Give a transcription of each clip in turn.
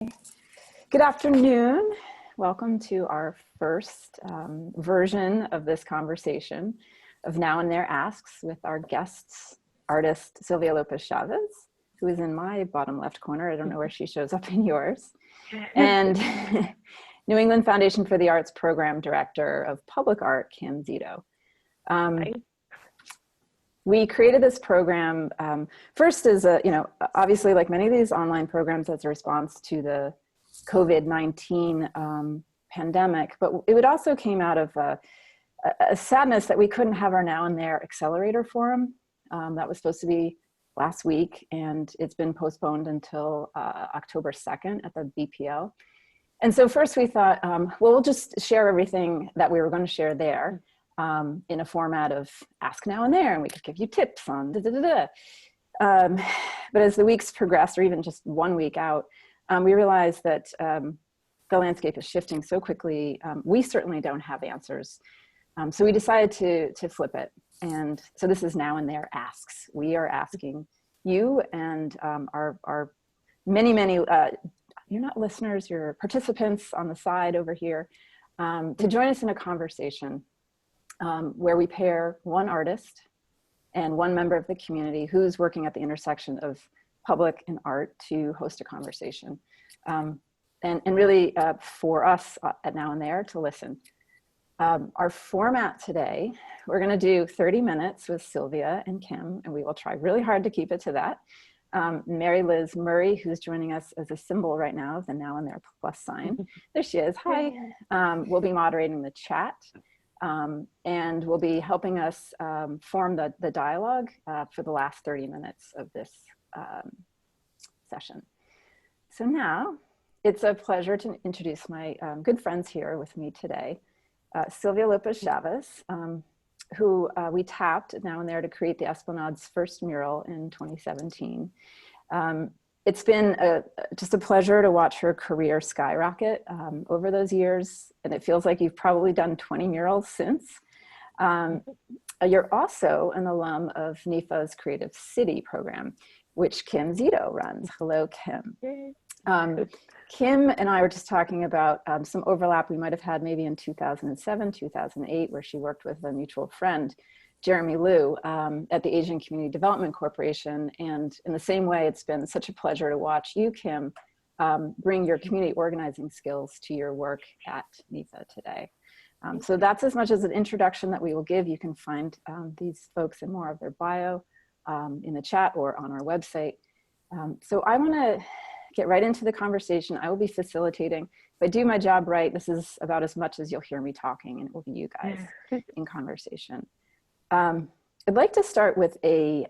Good afternoon. Welcome to our first version of this conversation of Now and There Asks with our guests, artist Silvia Lopez Chavez, who is in my bottom left corner. I don't know where she shows up in yours. And New England Foundation for the Arts Program Director of Public Art, Kim Szeto. We created this program first as a, obviously like many of these online programs as a response to the COVID-19 pandemic, but it also came out of a sadness that we couldn't have our Now and There Accelerator Forum. That was supposed to be last week, and it's been postponed until October 2nd at the BPO. And so first we thought, well, we'll just share everything that we were going to share there in a format of Ask Now and There, and we could give you tips on da-da-da-da. But as the weeks progressed, or even just 1 week out, we realized that the landscape is shifting so quickly. We certainly don't have answers. So we decided to flip it. And so this is Now and There Asks. We are asking you and our many, you're not listeners, you're participants on the side over here, to join us in a conversation where we pair one artist and one member of the community who's working at the intersection of public and art to host a conversation. And really for us at Now and There to listen. Our format today, we're gonna do 30 minutes with Silvia and Kim, and we will try really hard to keep it to that. Mary Liz Murray, who's joining us as a symbol right now of the Now and There plus sign. There she is, hi. We'll be moderating the chat and will be helping us form the dialogue for the last 30 minutes of this session. So now it's a pleasure to introduce my good friends here with me today. Silvia Lopez Chavez, who we tapped Now and There to create the Esplanade's first mural in 2017. It's been just a pleasure to watch her career skyrocket over those years, and it feels like you've probably done 20 murals since. You're also an alum of NIFA's Creative City program, which Kim Szeto runs. Hello, Kim. Kim and I were just talking about some overlap we might have had maybe in 2007, 2008, where she worked with a mutual friend, Jeremy Liu, at the Asian Community Development Corporation. And in the same way, it's been such a pleasure to watch you, Kim, bring your community organizing skills to your work at NIFA today. So that's as much as an introduction that we will give. You can find these folks and more of their bio in the chat or on our website. So I want to get right into the conversation. I will be facilitating. If I do my job right, this is about as much as you'll hear me talking, and it will be you guys in conversation. I'd like to start with a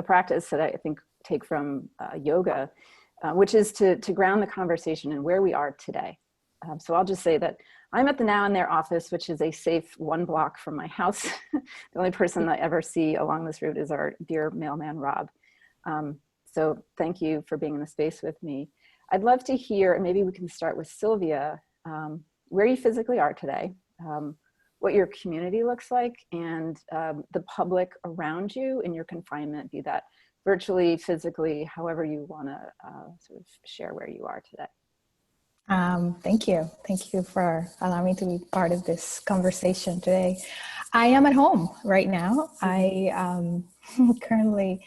practice that I think take from yoga, which is to ground the conversation in where we are today. So I'll just say that I'm at the Now and There office, which is a safe 1 block from my house. The only person I ever see along this route is our dear mailman, Rob. So thank you for being in the space with me. I'd love to hear, and maybe we can start with Silvia, where you physically are today, what your community looks like, and the public around you in your confinement, be that virtually, physically, however you wanna sort of share where you are today. Thank you. Thank you for allowing me to be part of this conversation today. I am at home right now. I am currently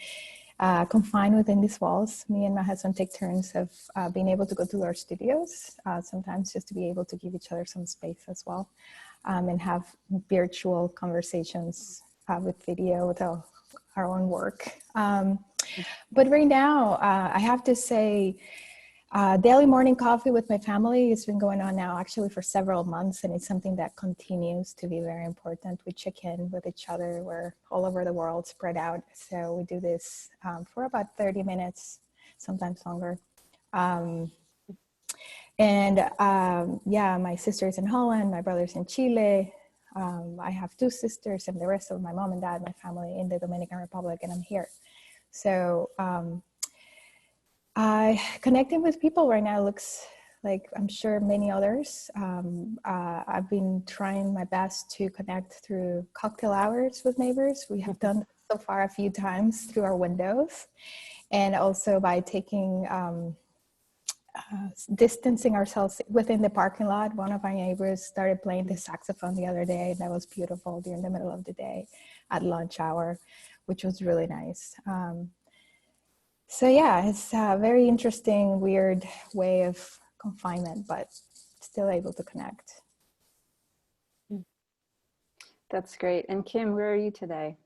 confined within these walls. Me and my husband take turns of being able to go to our studios, sometimes just to be able to give each other some space as well, and have virtual conversations with video with our own work. But right now, I have to say, daily morning coffee with my family has been going on now actually for several months, and it's something that continues to be very important. We check in with each other. We're all over the world, spread out. So we do this for about 30 minutes, sometimes longer. Yeah, my sister's in Holland, my brother's in Chile. I have 2 sisters, and the rest of my mom and dad, my family in the Dominican Republic, and I'm here. So connecting with people right now looks like, I'm sure many others. I've been trying my best to connect through cocktail hours with neighbors. We have done so far a few times through our windows, and also by taking distancing ourselves within the parking lot. One of our neighbors started playing the saxophone the other day. That was beautiful during the middle of the day at lunch hour, which was really nice. So yeah, it's a very interesting, weird way of confinement, but still able to connect. That's great. And Kim, where are you today?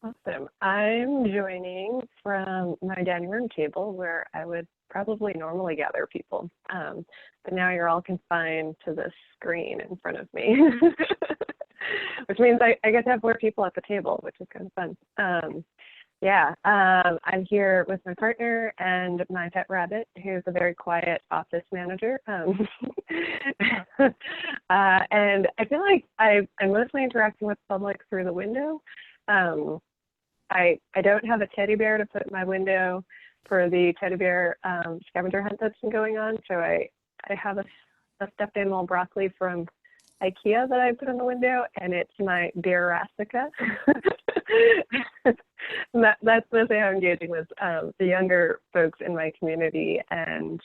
Awesome. I'm joining from my dining room table where I would probably normally gather people. But now you're all confined to this screen in front of me, which means I get to have more people at the table, which is kind of fun. I'm here with my partner and my pet rabbit, who's a very quiet office manager. And I feel like I'm mostly interacting with the public through the window. I don't have a teddy bear to put in my window for the teddy bear scavenger hunt that's been going on. So I have a stuffed animal broccoli from IKEA that I put in the window, and it's my bear Rastica. That's mostly how I'm engaging with the younger folks in my community. And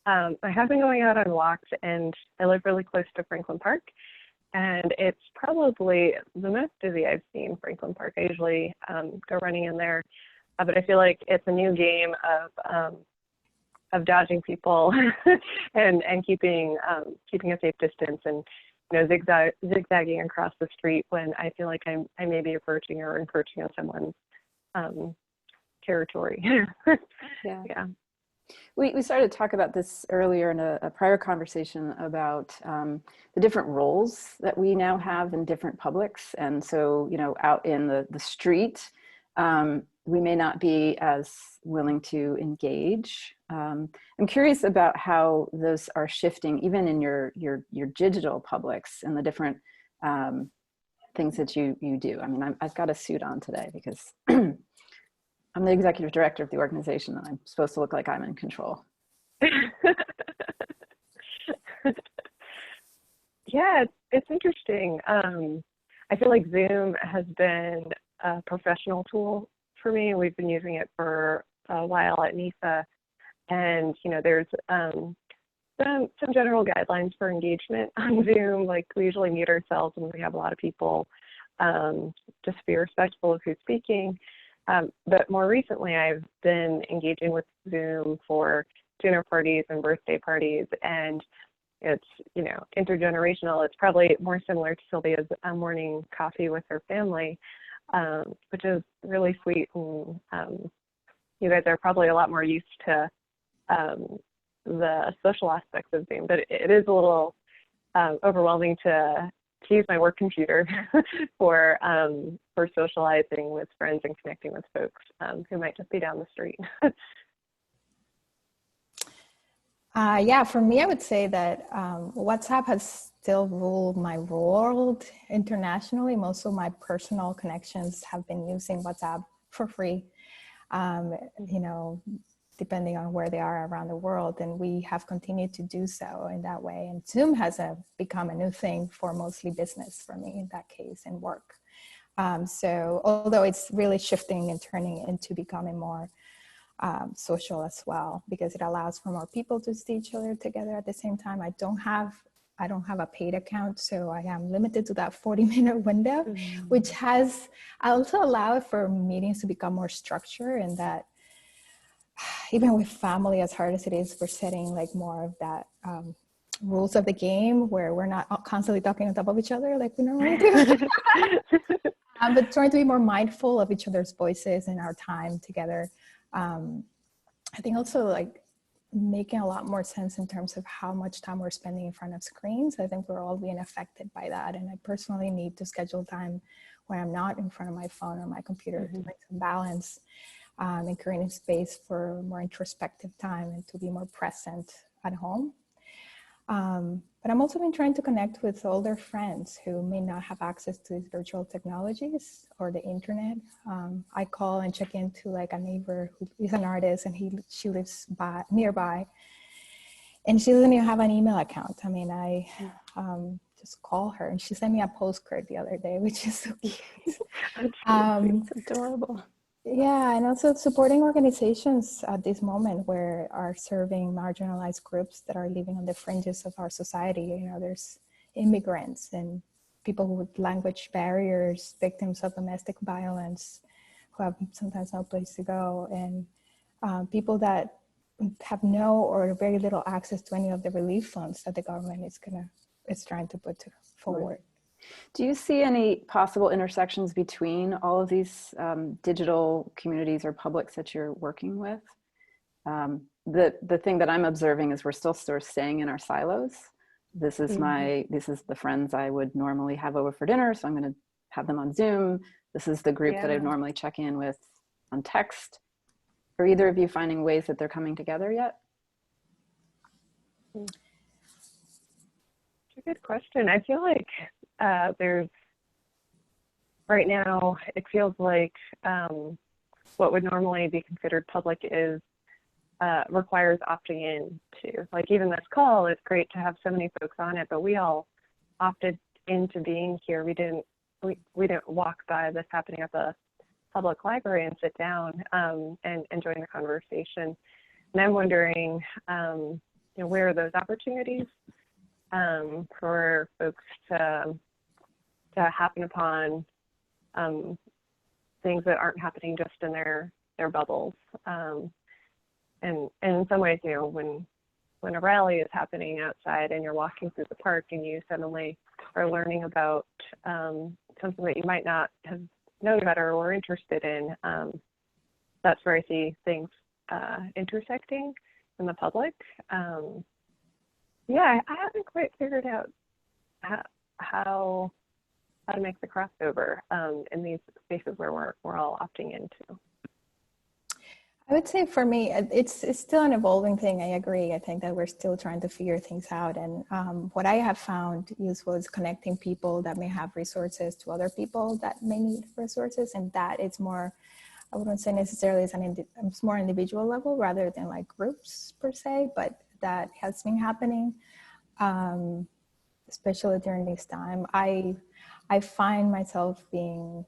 I have been going out on walks, and I live really close to Franklin Park. And it's probably the most busy I've seen Franklin Park. I usually go running in there, but I feel like it's a new game of dodging people and keeping a safe distance, and zigzagging across the street when I feel like I may be approaching or encroaching on someone's territory. Yeah. We started to talk about this earlier in a prior conversation about the different roles that we now have in different publics. And so, out in the street, we may not be as willing to engage. I'm curious about how those are shifting, even in your digital publics and the different things that you do. I mean, I've got a suit on today because I'm the executive director of the organization, and I'm supposed to look like I'm in control. Yeah, it's interesting. I feel like Zoom has been a professional tool for me. We've been using it for a while at NISA, and there's some general guidelines for engagement on Zoom. Like, we usually mute ourselves when we have a lot of people, just to be respectful of who's speaking. But more recently, I've been engaging with Zoom for dinner parties and birthday parties, and it's, intergenerational. It's probably more similar to Silvia's morning coffee with her family, which is really sweet. And you guys are probably a lot more used to the social aspects of Zoom, but it is a little overwhelming to use my work computer for socializing with friends and connecting with folks who might just be down the street. For me, I would say that WhatsApp has still ruled my world internationally. Most of my personal connections have been using WhatsApp for free, depending on where they are around the world. And we have continued to do so in that way. And Zoom has become a new thing for mostly business for me in that case, and work. So although it's really shifting and turning into becoming more social as well, because it allows for more people to see each other together at the same time. I don't have a paid account, so I am limited to that 40-minute window, which has also allowed for meetings to become more structured, and that even with family, as hard as it is, we're setting like more of that rules of the game where we're not constantly talking on top of each other like we normally do. But trying to be more mindful of each other's voices and our time together. I think also like making a lot more sense in terms of how much time we're spending in front of screens. I think we're all being affected by that. And I personally need to schedule time when I'm not in front of my phone or my computer to make some balance, and creating space for more introspective time and to be more present at home. But I'm also been trying to connect with older friends who may not have access to these virtual technologies or the internet. I call and check into like a neighbor who is an artist, and she lives nearby, and she doesn't even have an email account. I mean, I just call her, and she sent me a postcard the other day, which is so cute. It's adorable. Yeah, and also supporting organizations at this moment where are serving marginalized groups that are living on the fringes of our society. You know, there's immigrants and people with language barriers, victims of domestic violence, who have sometimes no place to go, and people that have no or very little access to any of the relief funds that the government is trying to put forward. Do you see any possible intersections between all of these digital communities or publics that you're working with? The thing that I'm observing is we're still sort of staying in our silos. This is the friends I would normally have over for dinner, so I'm going to have them on Zoom. This is the group that I normally check in with on text. Are either of you finding ways that they're coming together yet? It's a good question. I feel like there's, right now, it feels like what would normally be considered public is requires opting in to. Like even this call, it's great to have so many folks on it, but we all opted into being here. We didn't walk by this happening at the public library and sit down and join the conversation. And I'm wondering, where are those opportunities for folks to happen upon things that aren't happening just in their bubbles. And in some ways, when a rally is happening outside and you're walking through the park and you suddenly are learning about something that you might not have known about or were interested in, that's where I see things intersecting in the public. I haven't quite figured out how to make the crossover in these spaces where we're all opting into. I would say for me, it's still an evolving thing. I agree. I think that we're still trying to figure things out. And what I have found useful is connecting people that may have resources to other people that may need resources. And that it's more, I wouldn't say necessarily it's more individual level rather than like groups per se, but that has been happening, especially during this time. I find myself being,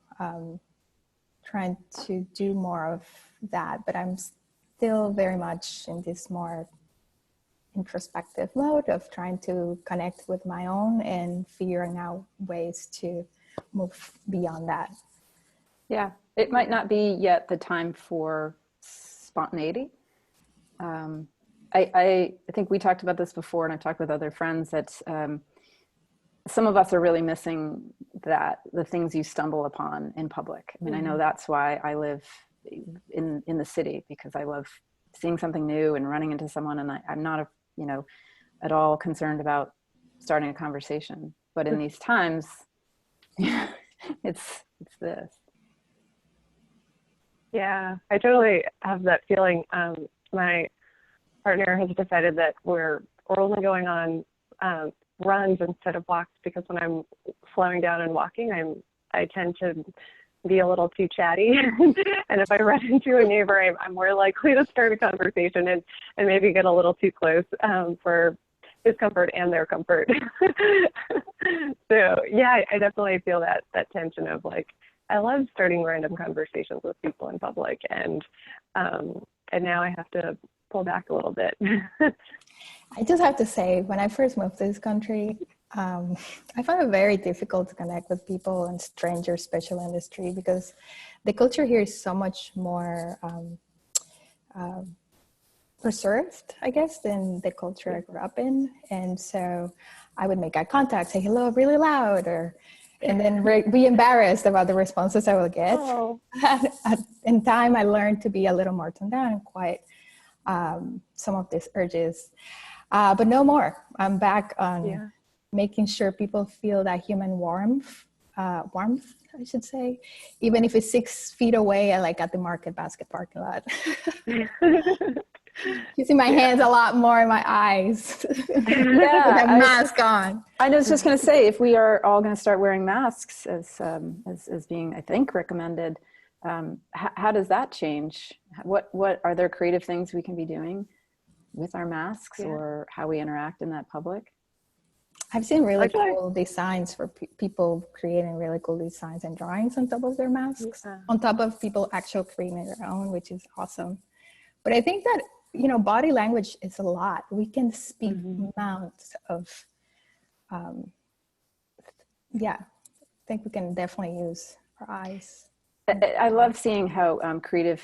trying to do more of that, but I'm still very much in this more introspective mode of trying to connect with my own and figuring out ways to move beyond that. Yeah, it might not be yet the time for spontaneity. I think we talked about this before, and I've talked with other friends that some of us are really missing the things you stumble upon in public. I mean, I know that's why I live in the city, because I love seeing something new and running into someone, and I'm not at all concerned about starting a conversation. But in these times, it's this. Yeah, I totally have that feeling. My partner has decided that we're only going on runs instead of walks, because when I'm slowing down and walking, I tend to be a little too chatty. And if I run into a neighbor, I'm more likely to start a conversation and maybe get a little too close for his comfort and their comfort. So yeah, I definitely feel that tension of like, I love starting random conversations with people in public, and now I have to pull back a little bit. I just have to say, when I first moved to this country, I found it very difficult to connect with people and strangers, especially in the street, because the culture here is so much more preserved, I guess, than the culture I grew up in. And so I would make eye contact, say hello really loud, and then be embarrassed about the responses I will get. Oh. In time, I learned to be a little more toned down and quiet some of these urges. But no more. I'm back on making sure people feel that human warmth, I should say, even if it's 6 feet away, like at the Market Basket parking lot. You see my hands a lot more in my eyes. With a mask on. I was just going to say, if we are all going to start wearing masks as being, I think, recommended, how does that change? What are there creative things we can be doing with our masks or how we interact in that public? I've seen really Actually, cool designs for people creating really cool designs and drawings on top of their masks, yeah. on top of people actually creating their own, which is awesome. But I think that, you know, body language is a lot. We can speak amounts of, yeah, I think we can definitely use our eyes. I love seeing how creative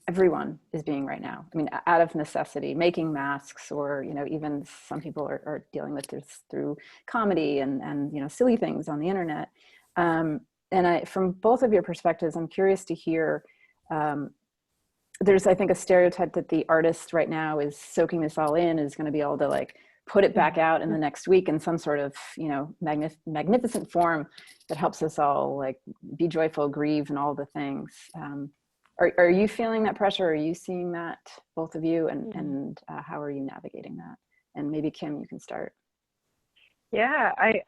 everyone is being right now. I mean, out of necessity, making masks, or, you know, even some people are dealing with this through comedy and, you know, silly things on the internet. And from both of your perspectives, I'm curious to hear, there's, I think, a stereotype that the artist right now is soaking this all in, is going to be able to like put it back out in the next week in some sort of, you know, magnificent form that helps us all like be joyful, grieve, and all the things. Are you feeling that pressure? Are you seeing that, both of you? And how are you navigating that? And maybe Kim, you can start. Yeah, I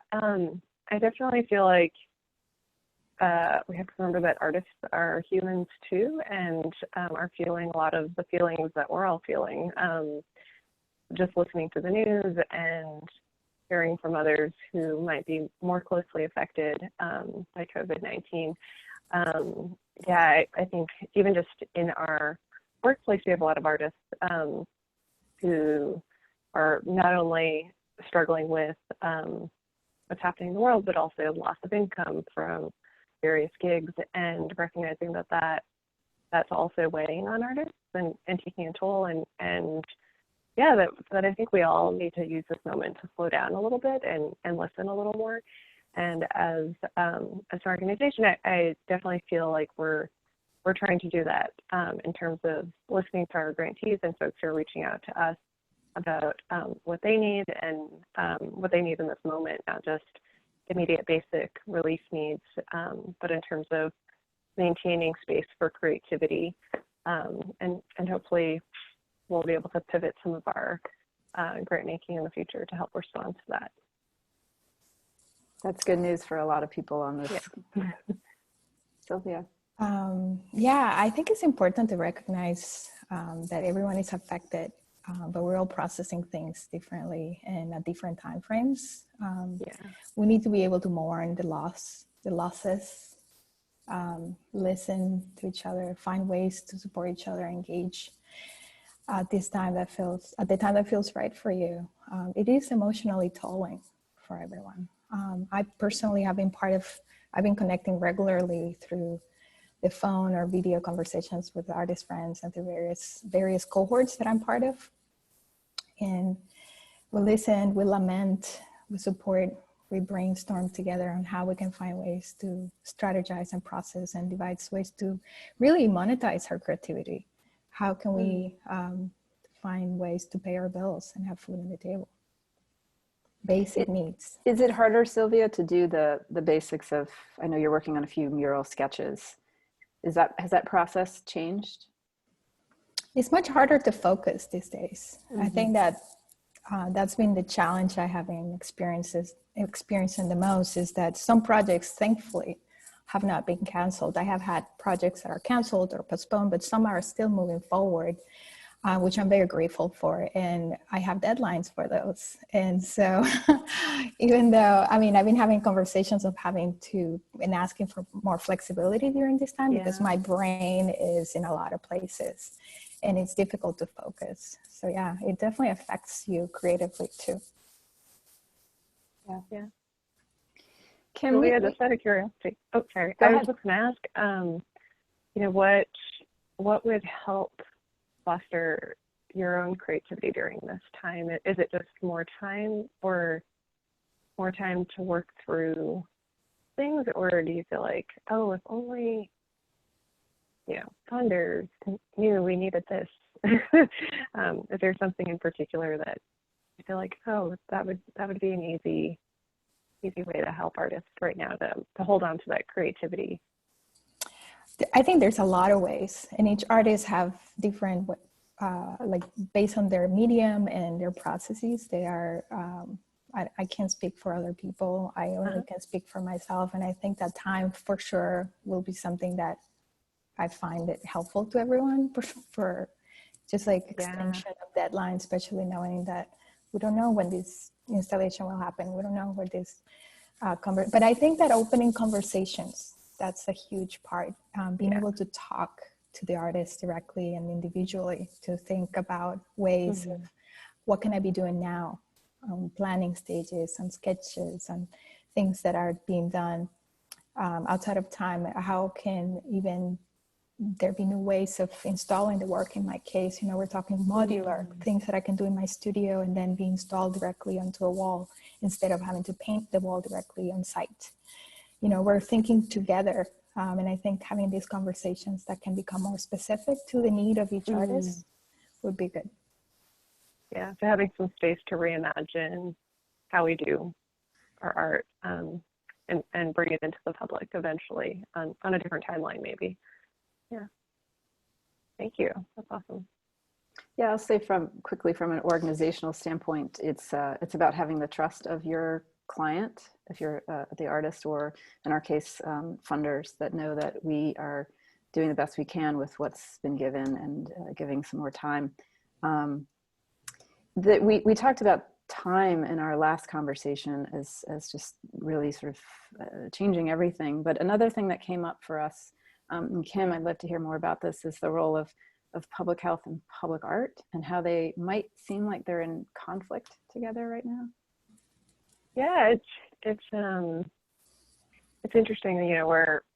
definitely feel like we have to remember that artists are humans too, and are feeling a lot of the feelings that we're all feeling. Just listening to the news and hearing from others who might be more closely affected by COVID-19. Yeah, I think even just in our workplace, we have a lot of artists who are not only struggling with what's happening in the world, but also loss of income from various gigs, and recognizing that's also weighing on artists and taking a toll. And yeah, that I think we all need to use this moment to slow down a little bit and listen a little more. And as an organization, I definitely feel like we're trying to do that in terms of listening to our grantees and folks who are reaching out to us about what they need and what they need in this moment, not just immediate basic relief needs, but in terms of maintaining space for creativity, and hopefully we'll be able to pivot some of our grant making in the future to help respond to that. That's good news for a lot of people on this. Yeah. Sylvia. Yeah, I think it's important to recognize that everyone is affected, but we're all processing things differently and at different time frames. We need to be able to mourn the losses, listen to each other, find ways to support each other, engage at the time that feels right for you. It is emotionally tolling for everyone. I personally have I've been connecting regularly through the phone or video conversations with artist friends and through various cohorts that I'm part of. And we listen, we lament, we support, we brainstorm together on how we can find ways to strategize and process and devise ways to really monetize our creativity. How can we find ways to pay our bills and have food on the table? Basic needs. Is it harder, Sylvia, to do the basics of, I know you're working on a few mural sketches. Has that process changed? It's much harder to focus these days. I think that that's been the challenge I have been experiencing the most, is that some projects, thankfully, have not been canceled. I have had projects that are canceled or postponed, but some are still moving forward, which I'm very grateful for. And I have deadlines for those. And so even though, I mean, I've been having conversations of and asking for more flexibility during this time, because my brain is in a lot of places and it's difficult to focus. So yeah, it definitely affects you creatively too. Yeah. Kim, Sylvia, just out of curiosity. Oh, sorry. I was just going to ask, you know, what would help foster your own creativity during this time? Is it just more time, or more time to work through things, or do you feel like, oh, if only, you know, funders knew we needed this? Is there something in particular that you feel like, oh, that would be an easy way to help artists right now to hold on to that creativity? I think there's a lot of ways, and each artist have different, like based on their medium and their processes, they are, I can't speak for other people. I only can speak for myself. And I think that time for sure will be something that I find it helpful to everyone for just like extension of deadlines, especially knowing that We don't know when this installation will happen. We don't know where this but I think that opening conversations, that's a huge part. Being able to talk to the artist directly and individually, to think about ways of what can I be doing now, planning stages, on sketches, and things that are being done outside of time. How can even there be new ways of installing the work? In my case, we're talking modular things that I can do in my studio and then be installed directly onto a wall instead of having to paint the wall directly on site. We're thinking together. And I think having these conversations that can become more specific to the need of each artist would be good. Yeah, so having some space to reimagine how we do our art and bring it into the public eventually on a different timeline maybe. Yeah. Thank you. That's awesome. Yeah, I'll say quickly from an organizational standpoint, it's about having the trust of your client, if you're the artist, or in our case, funders that know that we are doing the best we can with what's been given and giving some more time. That we talked about time in our last conversation as just really sort of changing everything. But another thing that came up for us, and Kim, I'd love to hear more about this, is the role of public health and public art and how they might seem like they're in conflict together right now. Yeah, it's interesting.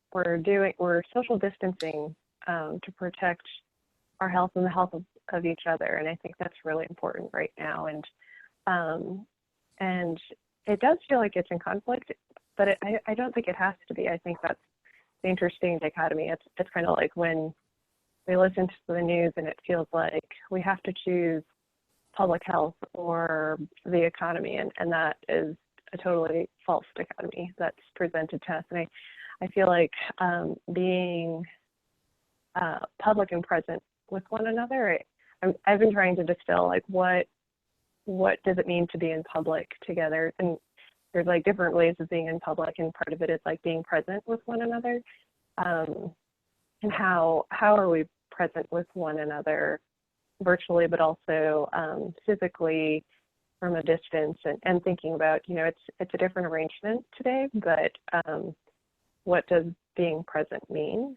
We're social distancing to protect our health and the health of each other, and I think that's really important right now. And it does feel like it's in conflict, but I don't think it has to be. I think that's the interesting dichotomy. It's kind of like when we listen to the news and it feels like we have to choose public health or the economy, and that is a totally false dichotomy that's presented to us. And I feel like being public and present with one another, I've been trying to distill like what does it mean to be in public together, and there's like different ways of being in public, and part of it is like being present with one another, and how are we present with one another virtually, but also physically from a distance, and thinking about, it's a different arrangement today, but what does being present mean?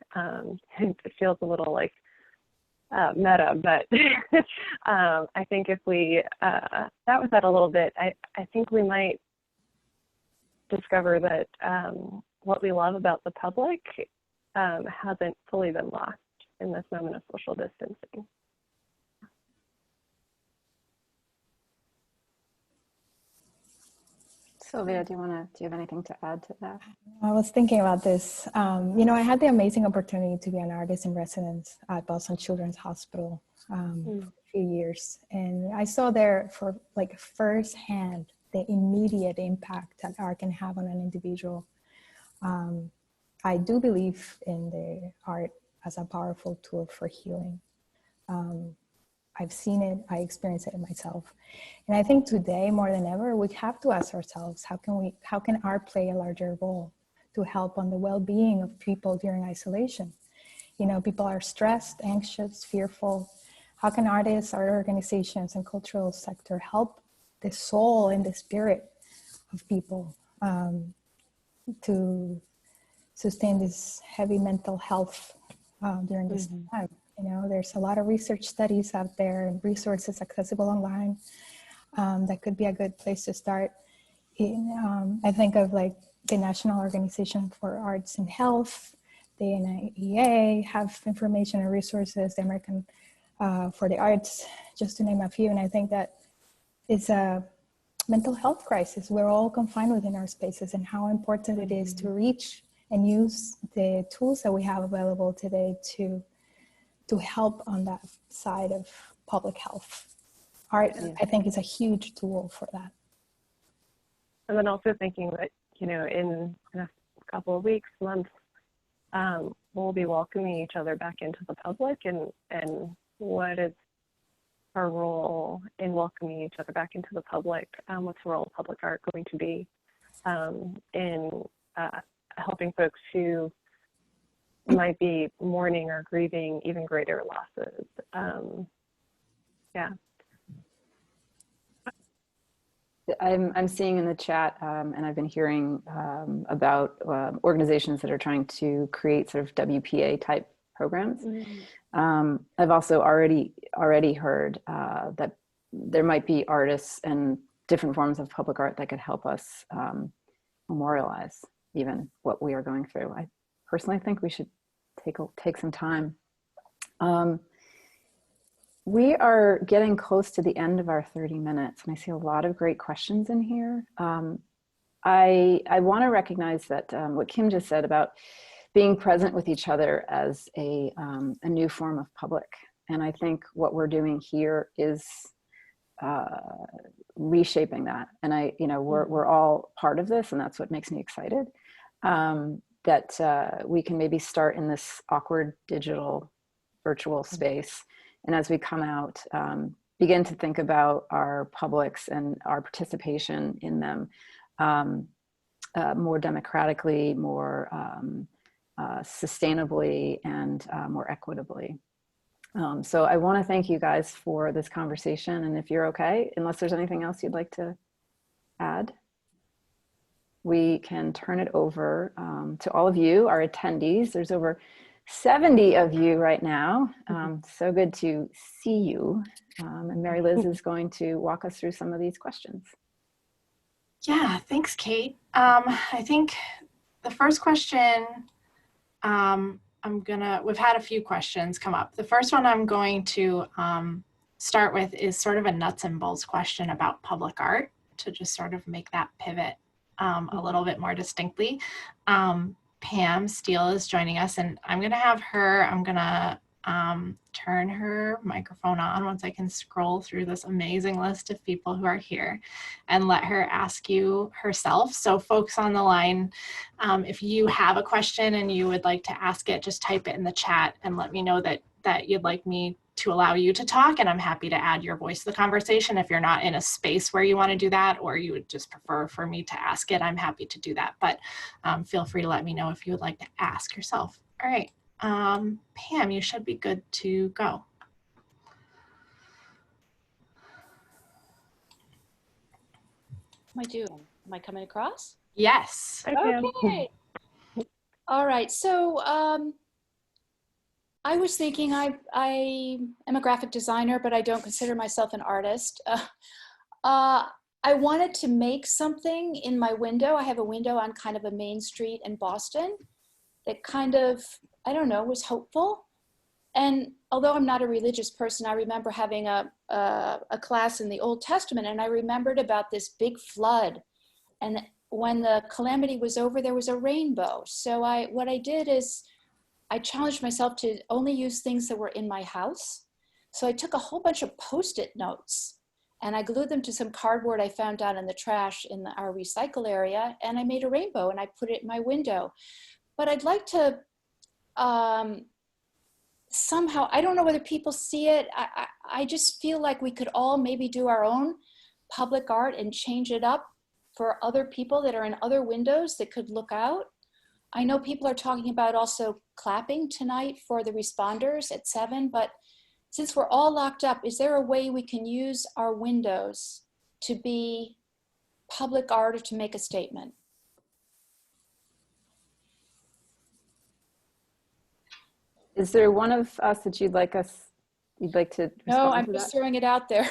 It feels a little like meta, but I think if we sat with that a little bit, I think we might discover that what we love about the public hasn't fully been lost in this moment of social distancing. Sylvia, do you have anything to add to that? I was thinking about this. I had the amazing opportunity to be an artist in residence at Boston Children's Hospital for a few years. And I saw there for like firsthand the immediate impact that art can have on an individual. I do believe in the art as a powerful tool for healing. I've seen it, I experienced it myself. And I think today more than ever, we have to ask ourselves, how can art play a larger role to help on the well-being of people during isolation? People are stressed, anxious, fearful. How can artists, art organizations, and cultural sector help the soul and the spirit of people to sustain this heavy mental health during this time? There's a lot of research studies out there and resources accessible online that could be a good place to start. I think of like the National Organization for Arts and Health, the NIEA have information and resources, the American for the Arts, just to name a few. And I think that it's a mental health crisis. We're all confined within our spaces, and how important it is to reach and use the tools that we have available today to help on that side of public health. Art, I think, is a huge tool for that. And then also thinking that, in a couple of weeks, months, we'll be welcoming each other back into the public, and what is our role in welcoming each other back into the public? What's the role of public art going to be in helping folks who might be mourning or grieving even greater losses? Yeah. I'm seeing in the chat, and I've been hearing about organizations that are trying to create sort of WPA type programs. I've also already heard that there might be artists and different forms of public art that could help us memorialize even what we are going through. I personally think we should take some time. We are getting close to the end of our 30 minutes, and I see a lot of great questions in here. I want to recognize that what Kim just said about being present with each other as a new form of public. And I think what we're doing here is reshaping that. And we're all part of this, and that's what makes me excited. That we can maybe start in this awkward digital virtual space. And as we come out, begin to think about our publics and our participation in them more democratically, more sustainably, and more equitably. So I want to thank you guys for this conversation. And if you're okay, unless there's anything else you'd like to add, we can turn it over to all of you, our attendees. There's over 70 of you right now. So good to see you. And Mary Liz is going to walk us through some of these questions. Yeah, thanks, Kate. I think the first question, we've had a few questions come up. The first one I'm going to start with is sort of a nuts and bolts question about public art, to just sort of make that pivot a little bit more distinctly. Pam Steele is joining us, and I'm going to turn her microphone on once I can scroll through this amazing list of people who are here, and let her ask you herself. So folks on the line, if you have a question and you would like to ask it, just type it in the chat and let me know that you'd like me to allow you to talk, and I'm happy to add your voice to the conversation. If you're not in a space where you want to do that, or you would just prefer for me to ask it, I'm happy to do that. But feel free to let me know if you would like to ask yourself. All right, Pam, you should be good to go. Am I doing? Am I coming across? Yes. Okay. All right. So I was thinking I am a graphic designer, but I don't consider myself an artist. I wanted to make something in my window. I have a window on kind of a main street in Boston that kind of, I don't know, was hopeful. And although I'm not a religious person, I remember having a class in the Old Testament, and I remembered about this big flood. And when the calamity was over, there was a rainbow. So what I did is I challenged myself to only use things that were in my house. So I took a whole bunch of Post-it notes and I glued them to some cardboard I found down in the trash in our recycle area, and I made a rainbow and I put it in my window. But I'd like to somehow, I don't know whether people see it. I just feel like we could all maybe do our own public art and change it up for other people that are in other windows that could look out. I know people are talking about also clapping tonight for the responders at 7, but since we're all locked up, is there a way we can use our windows to be public art or to make a statement? Is there one of us that you'd like to respond No, I'm to just that? throwing it out there.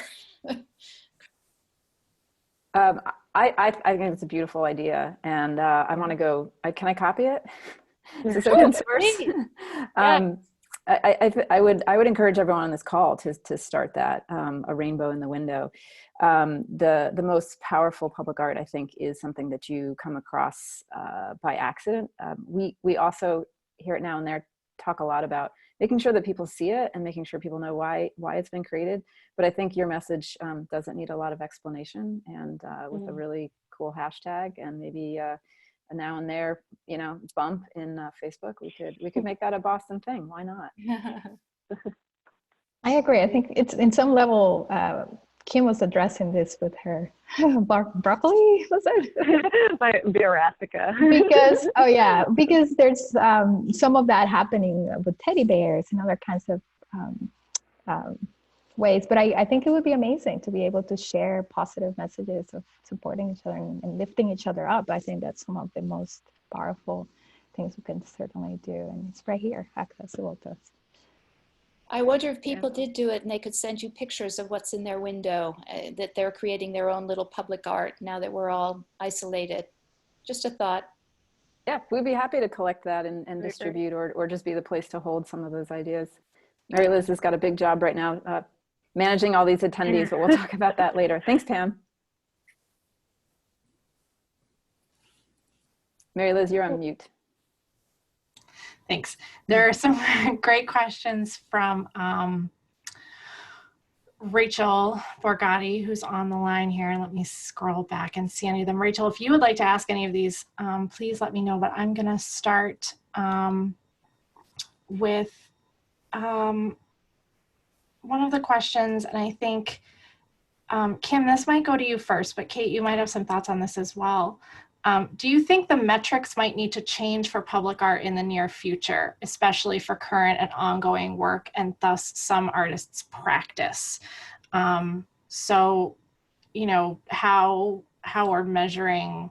I think it's a beautiful idea, and I want to go. Can I copy it? Is this open source? I would encourage everyone on this call to start that, a rainbow in the window. The most powerful public art, I think, is something that you come across by accident. We also here at Now and There talk a lot about making sure that people see it and making sure people know why it's been created. But I think your message doesn't need a lot of explanation, and with a really cool hashtag and maybe a Now and There, bump in Facebook, we could make that a Boston thing. Why not? I agree. I think it's in some level, Kim was addressing this with her broccoli, was it? My Brassica. because there's some of that happening with teddy bears and other kinds of ways, but I think it would be amazing to be able to share positive messages of supporting each other and lifting each other up. I think that's some of the most powerful things we can certainly do, and it's right here, accessible to us. I wonder if people did do it and they could send you pictures of what's in their window, that they're creating their own little public art now that we're all isolated. Just a thought. Yeah, we'd be happy to collect that and distribute, or just be the place to hold some of those ideas. Mary Liz has got a big job right now managing all these attendees, but we'll talk about that later. Thanks, Pam. Mary Liz, you're on mute. Thanks. There are some great questions from Rachel Borgatti, who's on the line here. Let me scroll back and see any of them. Rachel, if you would like to ask any of these, please let me know, but I'm gonna start with one of the questions, and I think, Kim, this might go to you first, but Kate, you might have some thoughts on this as well. Do you think the metrics might need to change for public art in the near future, especially for current and ongoing work, and thus some artists' practice? So, you know, how we're measuring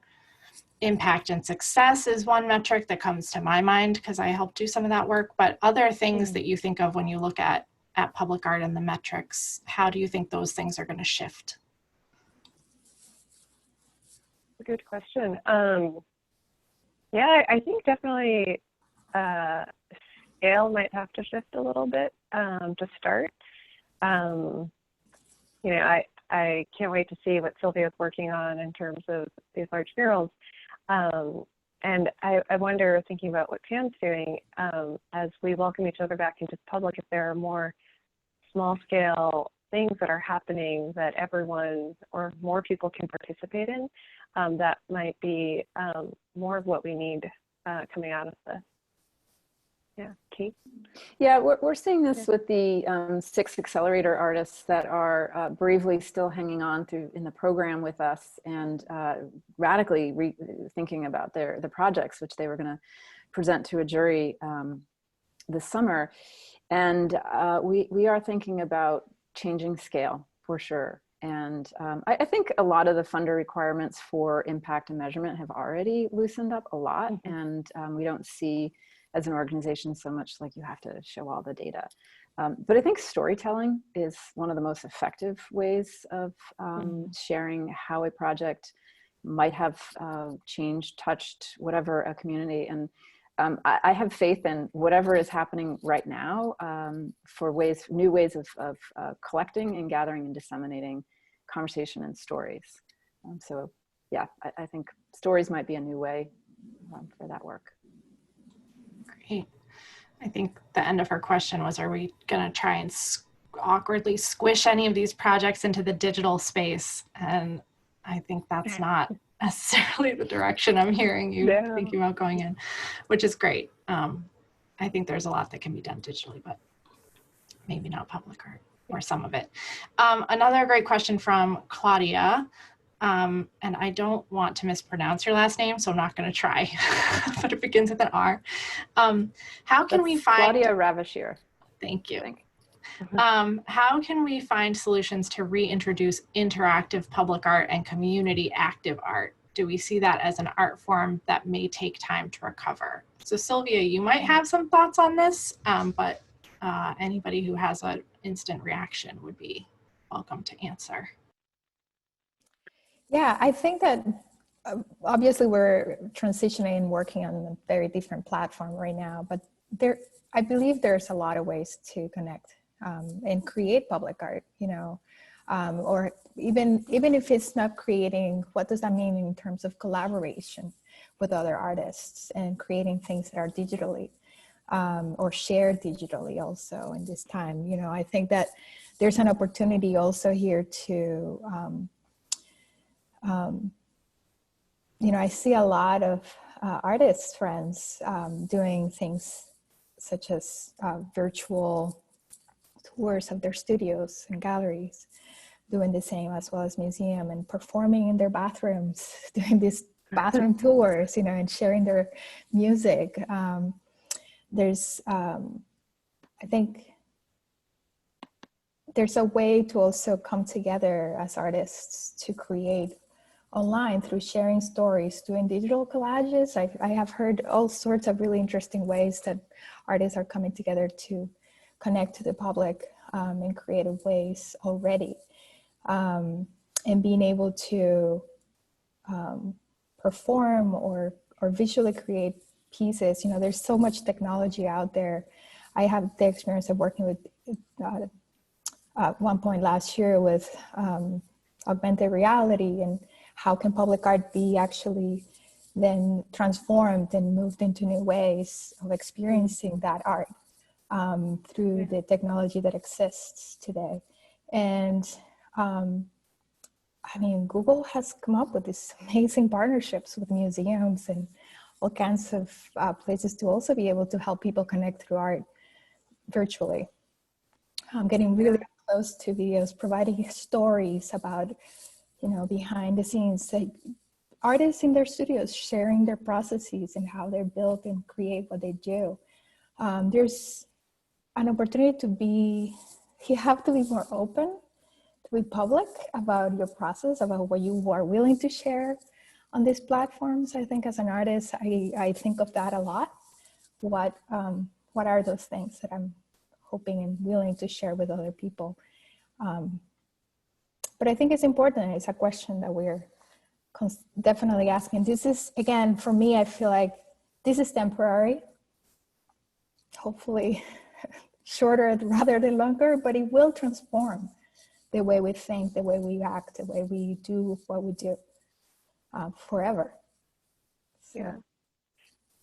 impact and success is one metric that comes to my mind because I helped do some of that work, but other things that you think of when you look at public art and the metrics, how do you think those things are going to shift? Good question. Yeah, I think definitely scale might have to shift a little bit to start. You know, I can't wait to see what Silvia is working on in terms of these large murals. And I wonder, thinking about what Pam's doing, as we welcome each other back into public, if there are more small scale things that are happening that everyone or more people can participate in, that might be more of what we need coming out of this. Yeah, Kate? Yeah, we're seeing this with the 6 accelerator artists that are bravely still hanging on through in the program with us, and radically thinking about the projects, which they were going to present to a jury this summer. And we are thinking about changing scale for sure. And I think a lot of the funder requirements for impact and measurement have already loosened up a lot. And we don't see, as an organization, so much like you have to show all the data. But I think storytelling is one of the most effective ways of sharing how a project might have changed, touched, whatever, a community. And I have faith in whatever is happening right now for new ways of collecting and gathering and disseminating conversation and stories. So yeah, I think stories might be a new way for that work. Great. I think the end of her question was, are we going to try and awkwardly squish any of these projects into the digital space? And I think that's not necessarily the direction I'm hearing you thinking about going in, which is great. I think there's a lot that can be done digitally, but maybe not public art, or some of it. Another great question from Claudia, and I don't want to mispronounce your last name, so I'm not going to try, but it begins with an R. How can we find— Claudia Ravashir. Thank you. How can we find solutions to reintroduce interactive public art and community active art? Do we see that as an art form that may take time to recover? So Silvia, you might have some thoughts on this, but anybody who has an instant reaction would be welcome to answer. Yeah, I think that obviously we're transitioning and working on a very different platform right now, but I believe there's a lot of ways to connect and create public art, you know, or even if it's not creating, what does that mean in terms of collaboration with other artists and creating things that are digitally or shared digitally also in this time. You know, I think that there's an opportunity also here to, you know, I see a lot of artists friends doing things such as virtual tours of their studios and galleries, doing the same, as well as museum, and performing in their bathrooms, doing these bathroom tours, you know, and sharing their music. There's, I think there's a way to also come together as artists to create online through sharing stories, doing digital collages. I have heard all sorts of really interesting ways that artists are coming together to connect to the public in creative ways already. And being able to perform or visually create pieces. You know, there's so much technology out there. I have the experience of working with, at one point last year with augmented reality, and how can public art be actually then transformed and moved into new ways of experiencing that art through the technology that exists today. And I mean, Google has come up with these amazing partnerships with museums and all kinds of places to also be able to help people connect through art virtually. I'm getting really close to videos, providing stories about, you know, behind the scenes, like artists in their studios sharing their processes and how they're built and create what they do. There's an opportunity to be, you have to be more open to be public about your process, about what you are willing to share on these platforms. I think as an artist, I think of that a lot. What are those things that I'm hoping and willing to share with other people? But I think it's important. It's a question that we're definitely asking. This is, again, for me, I feel like this is temporary, hopefully shorter rather than longer, but it will transform the way we think, the way we act, the way we do what we do forever. So.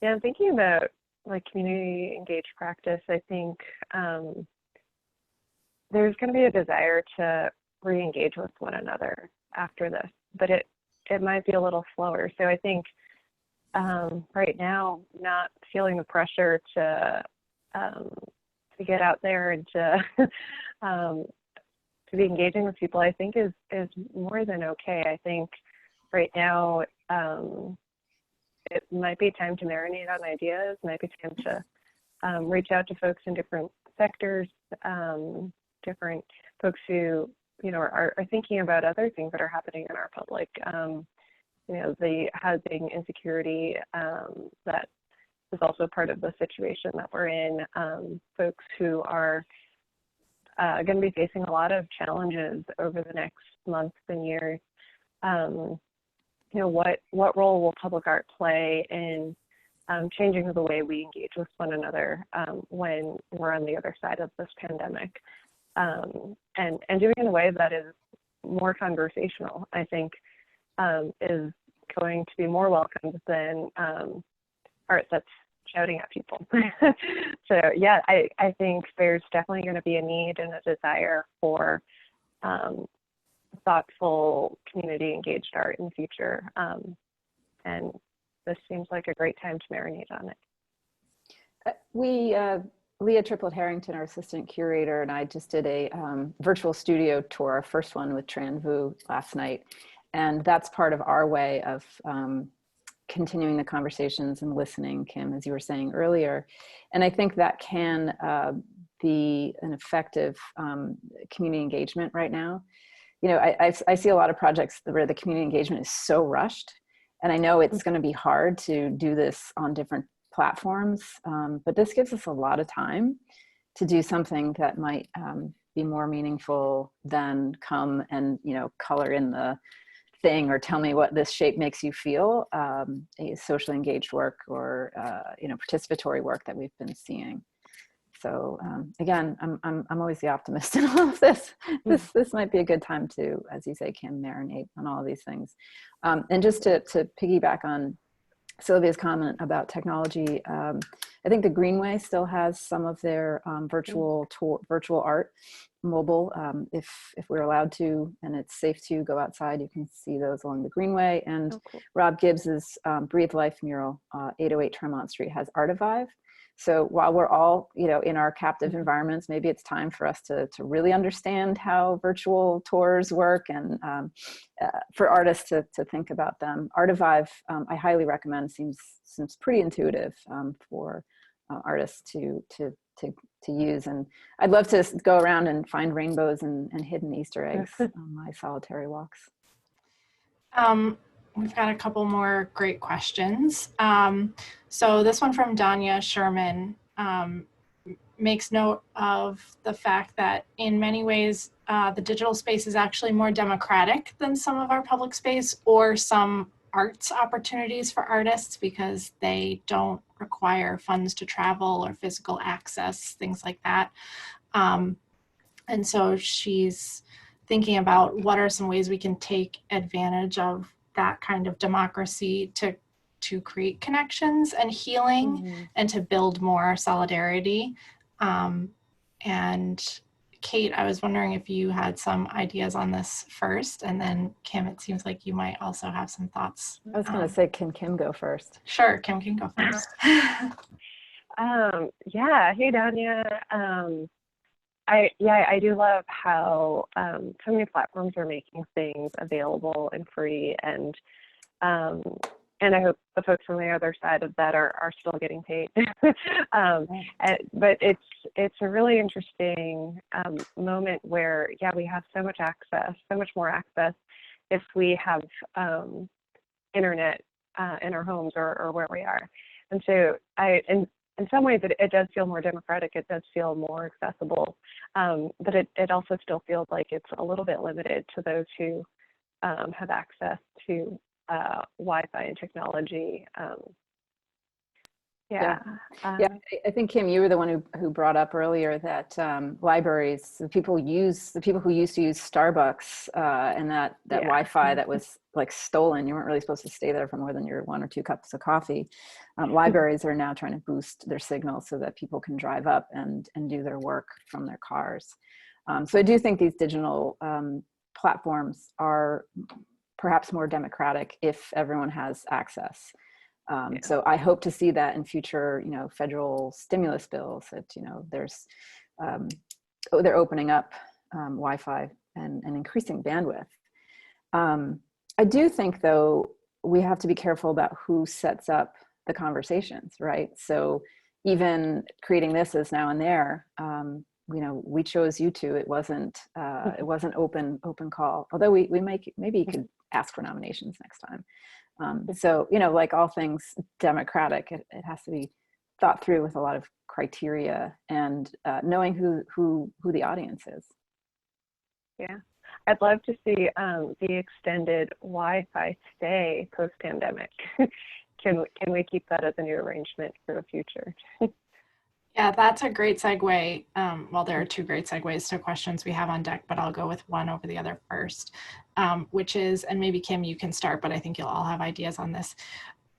Yeah, I'm thinking about like community engaged practice. I think there's going to be a desire to re-engage with one another after this, but it might be a little slower. So I think right now, not feeling the pressure to get out there and to be engaging with people, I think is more than okay. I think right now it might be time to marinate on ideas, might be time to reach out to folks in different sectors, different folks who, you know, are thinking about other things that are happening in our public. You know, the housing insecurity that is also part of the situation that we're in. Folks who are going to be facing a lot of challenges over the next months and years. You know, what role will public art play in changing the way we engage with one another when we're on the other side of this pandemic, and doing it in a way that is more conversational, I think, is going to be more welcomed than art that's shouting at people. So yeah, I think there's definitely going to be a need and a desire for thoughtful, community engaged art in the future. And this seems like a great time to marinate on it. Leah Triplett-Harrington, our assistant curator, and I just did a virtual studio tour, our first one with Tran Vu last night. And that's part of our way of continuing the conversations and listening, Kim, as you were saying earlier. And I think that can be an effective community engagement right now. You know, I see a lot of projects where the community engagement is so rushed, and I know it's going to be hard to do this on different platforms, but this gives us a lot of time to do something that might be more meaningful than come and, you know, color in the thing or tell me what this shape makes you feel, socially engaged work or, you know, participatory work that we've been seeing. So again, I'm always the optimist in all of this. This might be a good time to, as you say, Kim, marinate on all of these things. And just to piggyback on Silvia's comment about technology, I think the Greenway still has some of their virtual art mobile. If we're allowed to and it's safe to go outside, you can see those along the Greenway. And cool. Rob Gibbs's Breathe Life mural, 808 Tremont Street, has Artivive. So while we're all, you know, in our captive environments, maybe it's time for us to really understand how virtual tours work, and for artists to think about them. Artivive, I highly recommend. Seems pretty intuitive for artists to use. And I'd love to go around and find rainbows and hidden Easter eggs on my solitary walks. We've got a couple more great questions. So this one from Danya Sherman makes note of the fact that in many ways, the digital space is actually more democratic than some of our public space or some arts opportunities for artists because they don't require funds to travel or physical access, things like that. And so she's thinking about what are some ways we can take advantage of that kind of democracy to create connections and healing and to build more solidarity. And Kate, I was wondering if you had some ideas on this first, and then Kim, it seems like you might also have some thoughts. I was going to say, can Kim go first? Sure, Kim can go first. Yeah, hey Danya. I do love how so many platforms are making things available and free, and I hope the folks on the other side of that are still getting paid. But it's a really interesting moment where, we have so much access, so much more access if we have internet in our homes or where we are. And so in some ways it does feel more democratic, it does feel more accessible, but it also still feels like it's a little bit limited to those who have access to Wi-Fi and technology. I think Kim, you were the one who brought up earlier that libraries, the people who used to use Starbucks and that Wi-Fi that was like stolen. You weren't really supposed to stay there for more than your 1 or 2 cups of coffee. Libraries are now trying to boost their signal so that people can drive up and do their work from their cars. So I do think these digital platforms are perhaps more democratic if everyone has access. So I hope to see that in future, federal stimulus bills that, there's, they're opening up Wi-Fi and increasing bandwidth. I do think though, we have to be careful about who sets up the conversations, right? So even creating this as now and there, we chose you two. It wasn't open call, although maybe you could ask for nominations next time. So, like all things democratic, it has to be thought through with a lot of criteria and knowing who the audience is. Yeah, I'd love to see the extended Wi-Fi stay post-pandemic. Can we keep that as a new arrangement for the future? Yeah, that's a great segue. Well, there are 2 great segues to questions we have on deck, but I'll go with one over the other first, which is, and maybe Kim, you can start, but I think you'll all have ideas on this.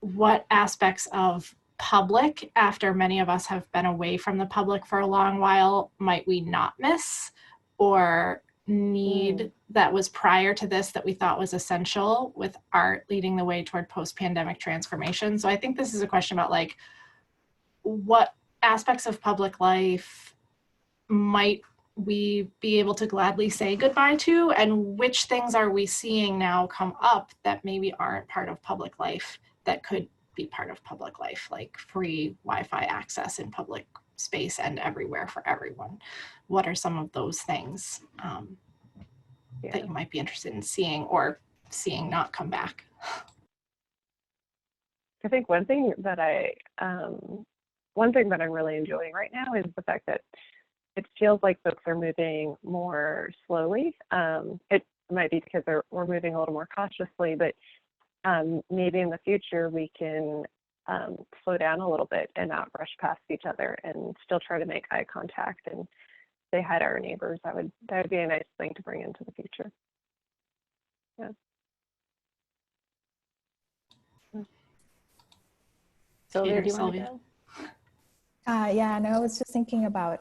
What aspects of public, after many of us have been away from the public for a long while, might we not miss or need that was prior to this that we thought was essential, with art leading the way toward post-pandemic transformation? So I think this is a question about like, what aspects of public life might we be able to gladly say goodbye to, and which things are we seeing now come up that maybe aren't part of public life that could be part of public life, like free Wi-Fi access in public space and everywhere for everyone? What are some of those things that you might be interested in seeing or seeing not come back? I think one thing that I'm really enjoying right now is the fact that it feels like folks are moving more slowly. It might be because we're moving a little more cautiously, but maybe in the future we can slow down a little bit and not rush past each other and still try to make eye contact and say hi to our neighbors. That would be a nice thing to bring into the future. Yeah. Sylvia, do you want to go? I was just thinking about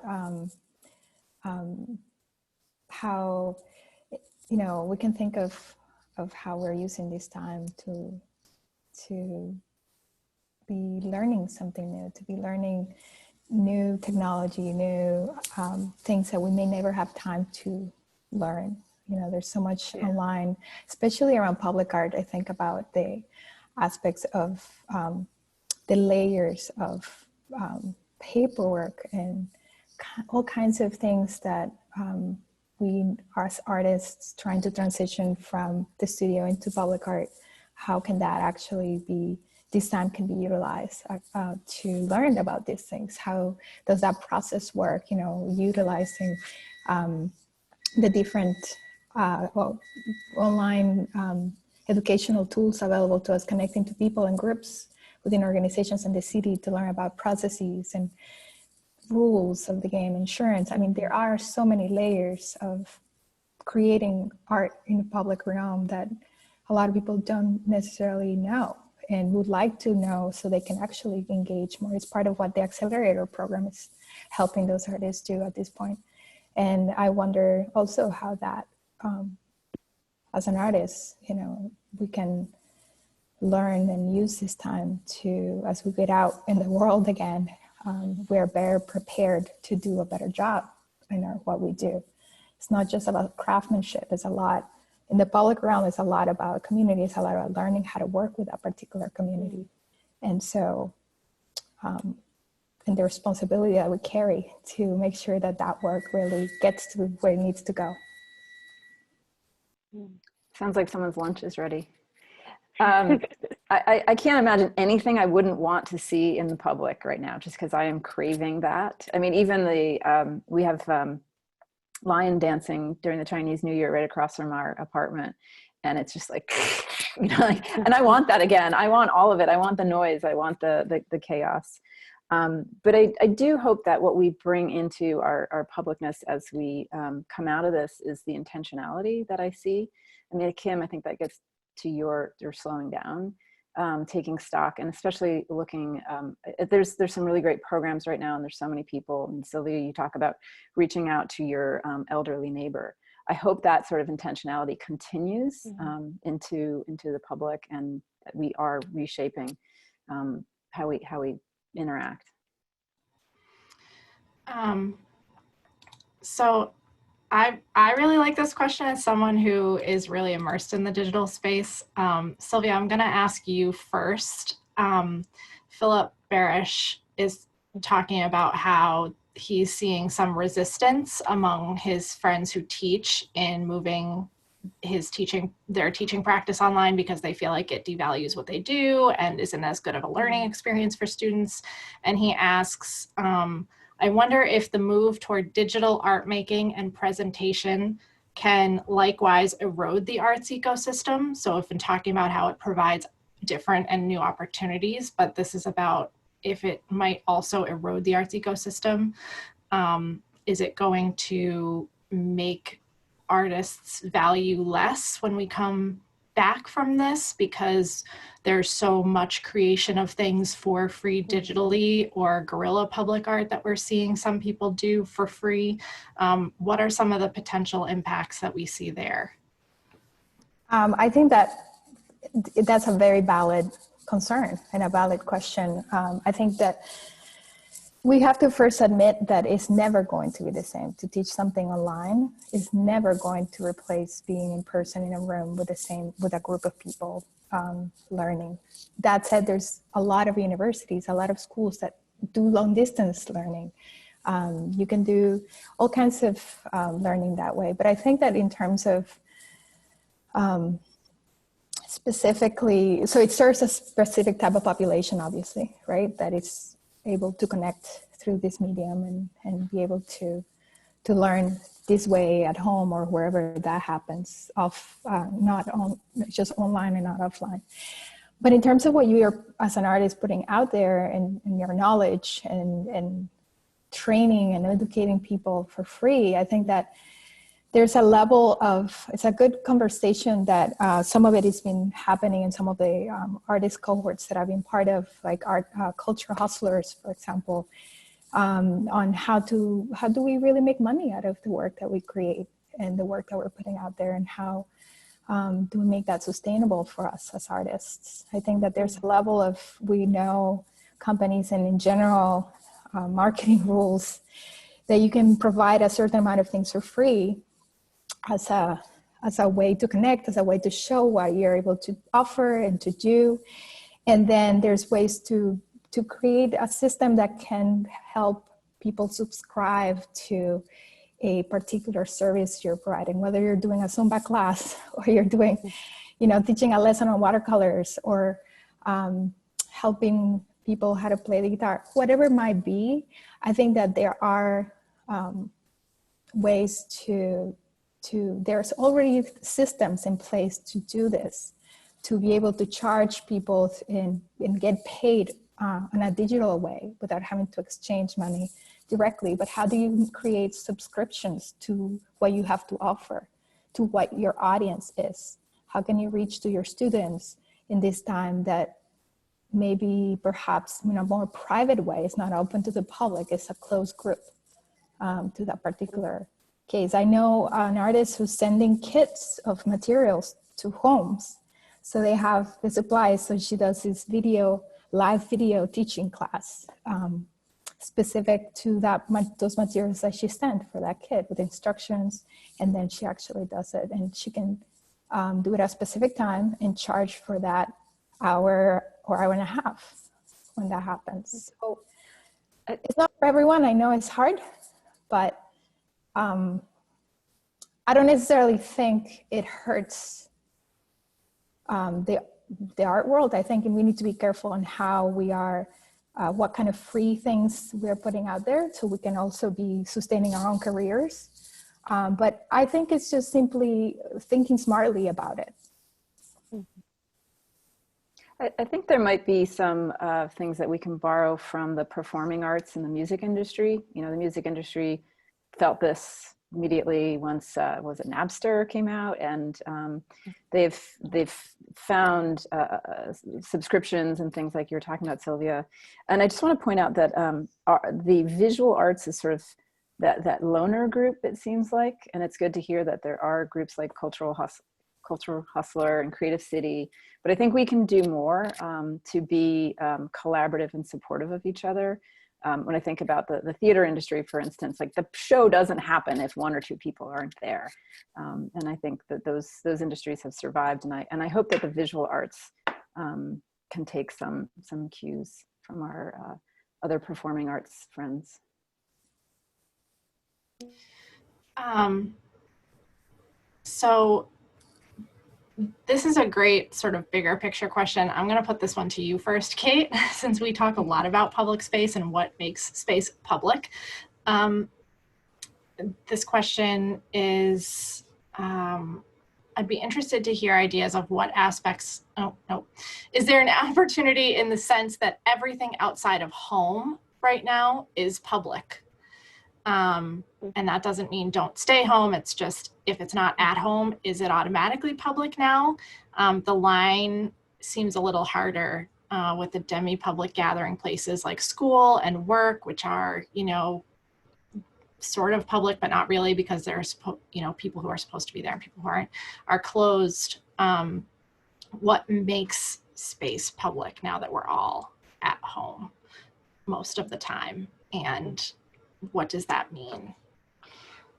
how, we can think of how we're using this time to be learning something new, to be learning new technology, new things that we may never have time to learn. There's so much online, especially around public art. I think about the aspects of the layers of paperwork and all kinds of things that we as artists trying to transition from the studio into public art, how can that actually be, this time can be utilized to learn about these things? How does that process work? You know, utilizing the different online educational tools available to us, connecting to people and groups within organizations in the city to learn about processes and rules of the game, insurance. I mean, there are so many layers of creating art in the public realm that a lot of people don't necessarily know and would like to know so they can actually engage more. It's part of what the accelerator program is helping those artists do at this point. And I wonder also how that, as an artist, you know, we can learn and use this time to, as we get out in the world again, we're better prepared to do a better job in what we do. It's not just about craftsmanship. It's a lot, in the public realm, it's a lot about community. It's a lot about learning how to work with a particular community. And so, and the responsibility that we carry to make sure that that work really gets to where it needs to go. Sounds like someone's lunch is ready. I can't imagine anything I wouldn't want to see in the public right now, just because I am craving that. I mean, even the, we have lion dancing during the Chinese New Year right across from our apartment. And it's just like, you know, like, and I want that again. I want all of it. I want the noise. I want the chaos. But I do hope that what we bring into our publicness as we come out of this is the intentionality that I see. I mean, Kim, I think that gets to your slowing down, taking stock, and especially looking, there's some really great programs right now, and there's so many people. And Silvia, you talk about reaching out to your elderly neighbor. I hope that sort of intentionality continues into the public, and that we are reshaping how we interact. So I really like this question as someone who is really immersed in the digital space. Silvia, I'm going to ask you first. Philip Barish is talking about how he's seeing some resistance among his friends who teach in moving their teaching practice online because they feel like it devalues what they do and isn't as good of a learning experience for students. And he asks, I wonder if the move toward digital art making and presentation can likewise erode the arts ecosystem. So if in talking about how it provides different and new opportunities, but this is about if it might also erode the arts ecosystem. Is it going to make artists value less when we come back from this because there's so much creation of things for free digitally or guerrilla public art that we're seeing some people do for free? What are some of the potential impacts that we see there? I think that's a very valid concern and a valid question. I think that we have to first admit that it's never going to be the same. To teach something online is never going to replace being in person in a room with a group of people learning. That said, there's a lot of universities, a lot of schools that do long distance learning. You can do all kinds of learning that way. But I think that in terms of specifically, so it serves a specific type of population, obviously, right? That is able to connect through this medium and be able to learn this way at home or wherever that happens, not just online and not offline. But in terms of what you are as an artist putting out there and your knowledge and training and educating people for free, I think that there's a level of, it's a good conversation that some of it has been happening in some of the artist cohorts that I've been part of, like art culture hustlers, for example, on how do we really make money out of the work that we create and the work that we're putting out there, and how do we make that sustainable for us as artists? I think that there's a level of, we know companies and in general marketing rules that you can provide a certain amount of things for free as a way to connect, as a way to show what you're able to offer and to do. And then there's ways to to create a system that can help people subscribe to a particular service you're providing, whether you're doing a Zumba class or you're doing, teaching a lesson on watercolors or helping people how to play the guitar, whatever it might be. I think that there are ways there's already systems in place to do this, to be able to charge people and get paid in a digital way without having to exchange money directly. But how do you create subscriptions to what you have to offer, to what your audience is? How can you reach to your students in this time that maybe perhaps in a more private way, it's not open to the public, it's a closed group to that particular case? I know an artist who's sending kits of materials to homes. So they have the supplies. So she does this live video teaching class specific to those materials that she sent for that kit with instructions. And then she actually does it, and she can do it at a specific time and charge for that hour or hour and a half when that happens. So it's not for everyone. I know it's hard, but I don't necessarily think it hurts the art world. I think we need to be careful on how we are, what kind of free things we're putting out there, so we can also be sustaining our own careers. But I think it's just simply thinking smartly about it. I think there might be some things that we can borrow from the performing arts and the music industry. The music industry felt this immediately once was it Napster came out, and they've found subscriptions and things like you're talking about, Silvia. And I just want to point out that the visual arts is sort of that loner group, it seems like, and it's good to hear that there are groups like Cultural Hustler and Creative City, but I think we can do more to be collaborative and supportive of each other. When I think about the theater industry, for instance, like the show doesn't happen if one or two people aren't there. And I think that those industries have survived, and I hope that the visual arts can take some cues from our other performing arts friends. So this is a great sort of bigger picture question. I'm going to put this one to you first, Kate, since we talk a lot about public space and what makes space public. This question is, I'd be interested to hear ideas of what aspects, is there an opportunity in the sense that everything outside of home right now is public? And that doesn't mean don't stay home. It's just, if it's not at home, is it automatically public now? The line seems a little harder with the demi-public gathering places like school and work, which are, sort of public, but not really, because there's, people who are supposed to be there and people who aren't, are closed. What makes space public now that we're all at home most of the time? And what does that mean?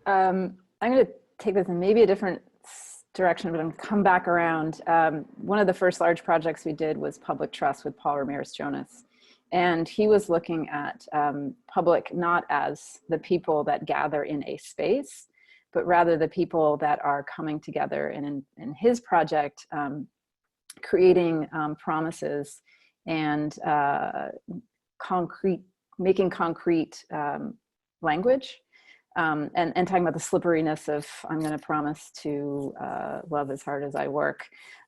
I'm going to take this in maybe a different direction, but I'm going to come back around. One of the first large projects we did was Public Trust with Paul Ramirez-Jonas. And he was looking at public not as the people that gather in a space, but rather the people that are coming together. And in his project, creating promises and making concrete language, and talking about the slipperiness of, I'm going to promise to love as hard as I work,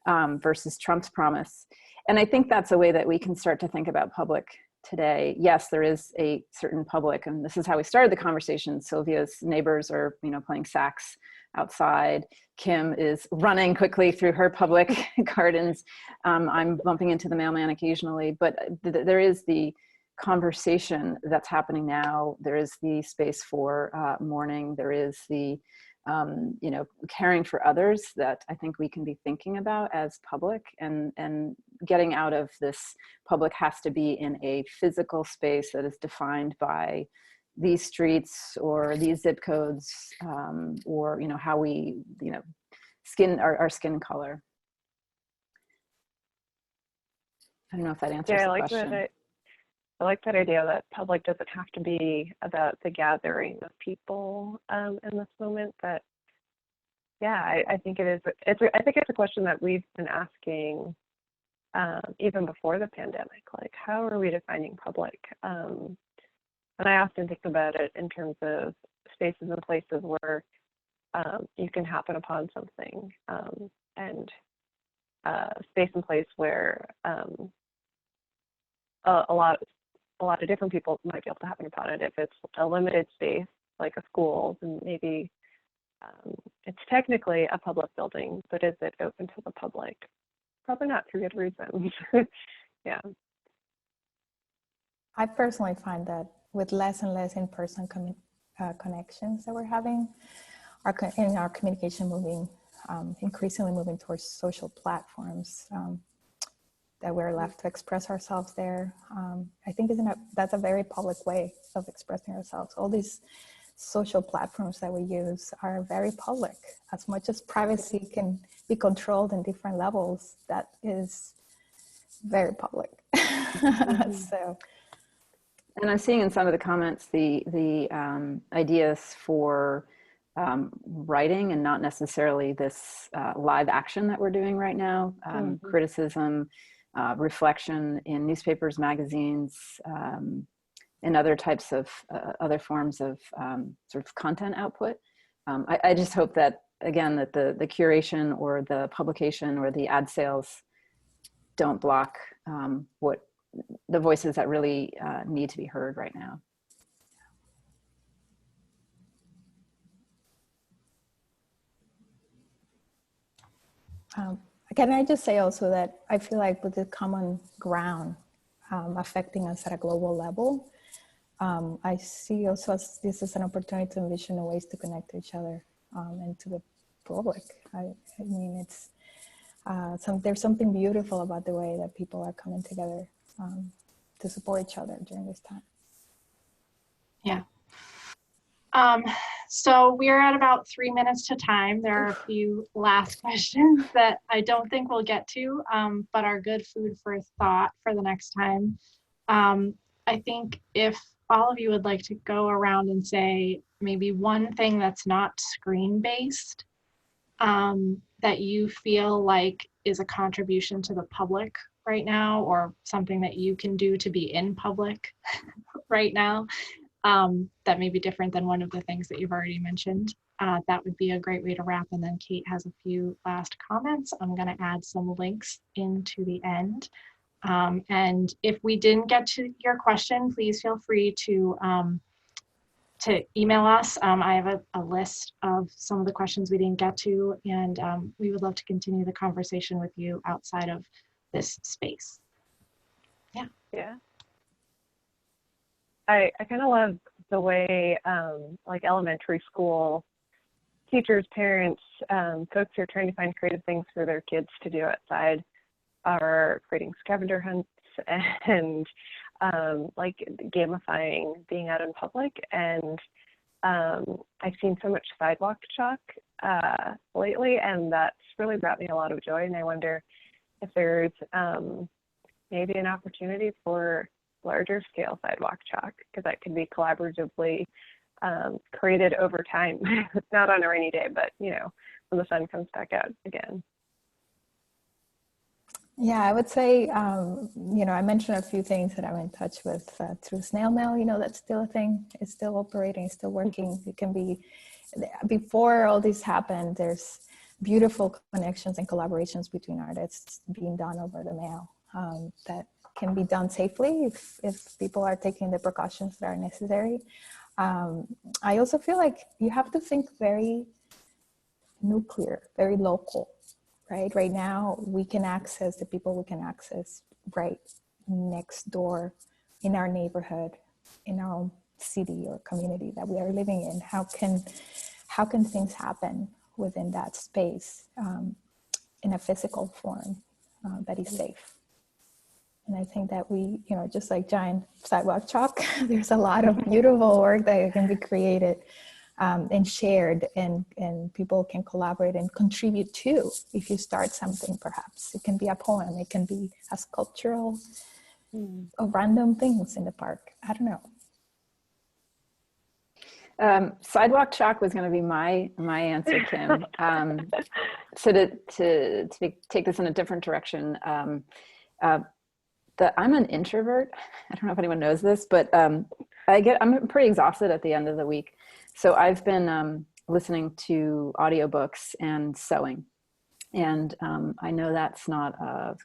versus Trump's promise. And I think that's a way that we can start to think about public today. Yes, there is a certain public, and this is how we started the conversation. Sylvia's neighbors are, playing sax outside. Kim is running quickly through her public gardens. I'm bumping into the mailman occasionally, but there is the conversation that's happening now. There is the space for mourning. There is the caring for others that I think we can be thinking about as public, and getting out of this public has to be in a physical space that is defined by these streets or these zip codes, or how we our skin color. I don't know if that answers the question. I like that idea that public doesn't have to be about the gathering of people in this moment. That, yeah, I think it is. I think it's a question that we've been asking even before the pandemic. Like, how are we defining public? And I often think about it in terms of spaces and places where you can happen upon something, and space and place where a lot of different people might be able to happen upon it. If it's a limited space, like a school, then maybe it's technically a public building, but is it open to the public? Probably not for good reasons. Yeah. I personally find that with less and less in-person connections that we're having, our communication moving, increasingly moving towards social platforms, that we're left to express ourselves there. I think that's a very public way of expressing ourselves. All these social platforms that we use are very public. As much as privacy can be controlled in different levels, that is very public. So. And I'm seeing in some of the comments the ideas for writing, and not necessarily this live action that we're doing right now, criticism, reflection in newspapers, magazines, and other types of other forms of sort of content output. I just hope that, again, that the curation or the publication or the ad sales don't block what the voices that really need to be heard right now. Can I just say also that I feel like with the common ground affecting us at a global level, I see also this is an opportunity to envision ways to connect to each other and to the public. I mean, it's there's something beautiful about the way that people are coming together to support each other during this time. Yeah. So we're at about 3 minutes to time. There are a few last questions that I don't think we'll get to, but are good food for thought for the next time. I think if all of you would like to go around and say maybe one thing that's not screen-based that you feel like is a contribution to the public right now, or something that you can do to be in public right now, that may be different than one of the things that you've already mentioned. That would be a great way to wrap. And then Kate has a few last comments. I'm going to add some links into the end. And if we didn't get to your question, please feel free to email us. I have a list of some of the questions we didn't get to, and we would love to continue the conversation with you outside of this space. Yeah. Yeah. I kind of love the way like elementary school teachers, parents, folks who are trying to find creative things for their kids to do outside are creating scavenger hunts and like gamifying being out in public. And I've seen so much sidewalk chalk lately, and that's really brought me a lot of joy. And I wonder if there's maybe an opportunity for larger scale sidewalk chalk, because that can be collaboratively created over time. Not on a rainy day, but you know, when the sun comes back out again. Yeah, I would say, you know, I mentioned a few things that I'm in touch with through snail mail. You know, that's still a thing. It's still operating, it's still working. It can be, before all this happened, there's beautiful connections and collaborations between artists being done over the mail that can be done safely if people are taking the precautions that are necessary. I also feel like you have to think very nuclear, very local. Right? Right now, we can access the people we can access right next door in our neighborhood, in our own city or community that we are living in. How can things happen within that space in a physical form that is safe? And I think that we, you know, just like giant sidewalk chalk, there's a lot of beautiful work that can be created and shared, and people can collaborate and contribute to. If you start something, perhaps it can be a poem, it can be a sculptural of random things in the park. I don't know. Sidewalk chalk was going to be my answer, Kim. So to take this in a different direction, I'm an introvert. I don't know if anyone knows this, but I'm pretty exhausted at the end of the week. So I've been listening to audiobooks and sewing. And I know that's not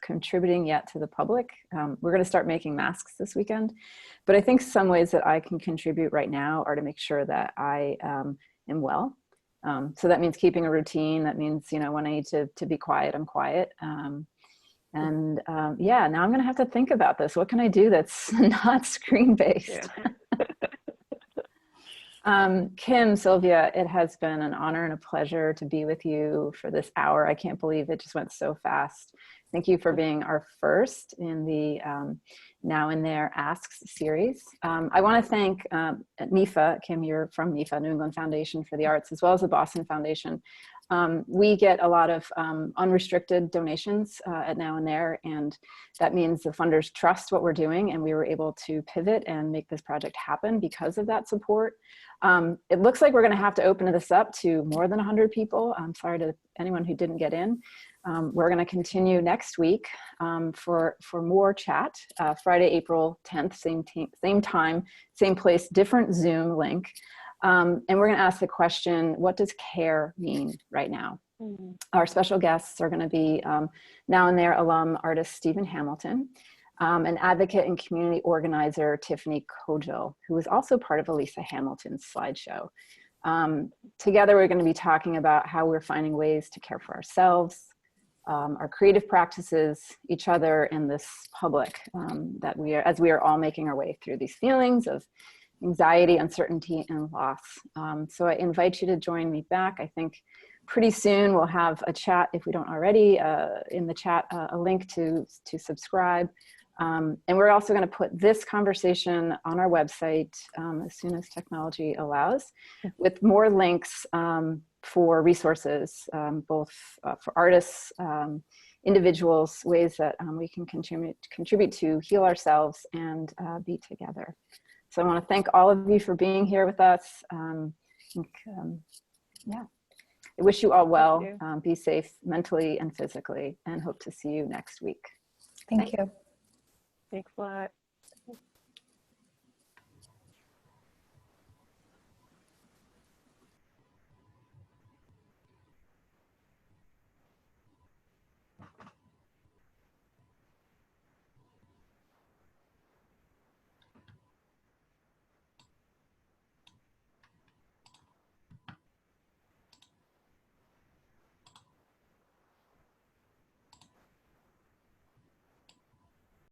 contributing yet to the public. We're going to start making masks this weekend. But I think some ways that I can contribute right now are to make sure that I am well. So that means keeping a routine. That means, when I need to be quiet, I'm quiet. Yeah, now I'm going to have to think about this. What can I do that's not screen-based? Yeah. Kim, Silvia, it has been an honor and a pleasure to be with you for this hour. I can't believe it just went so fast. Thank you for being our first in the N+T Asks series. I want to thank NIFA, Kim, you're from NIFA, New England Foundation for the Arts, as well as the Boston Foundation. We get a lot of unrestricted donations at N+T, and that means the funders trust what we're doing, and we were able to pivot and make this project happen because of that support. It looks like we're going to have to open this up to more than 100 people. I'm sorry to anyone who didn't get in. We're going to continue next week for more chat, Friday, April 10th, same time, same place, different Zoom link. And we're going to ask the question, what does care mean right now? Our special guests are going to be N+T alum artist Stephen Hamilton, an advocate and community organizer, Tiffany Kogel, who was also part of Elisa Hamilton's slideshow. Together, we're going to be talking about how we're finding ways to care for ourselves, our creative practices, each other, and this public as we are all making our way through these feelings of anxiety, uncertainty, and loss. So I invite you to join me back. I think pretty soon we'll have a chat, if we don't already, in the chat, a link to subscribe. And we're also going to put this conversation on our website as soon as technology allows, with more links for resources, both for artists, individuals, ways that we can contribute to heal ourselves and be together. So I want to thank all of you for being here with us. Yeah, I wish you all well. Be safe mentally and physically, and hope to see you next week. Thank you. Thanks a lot.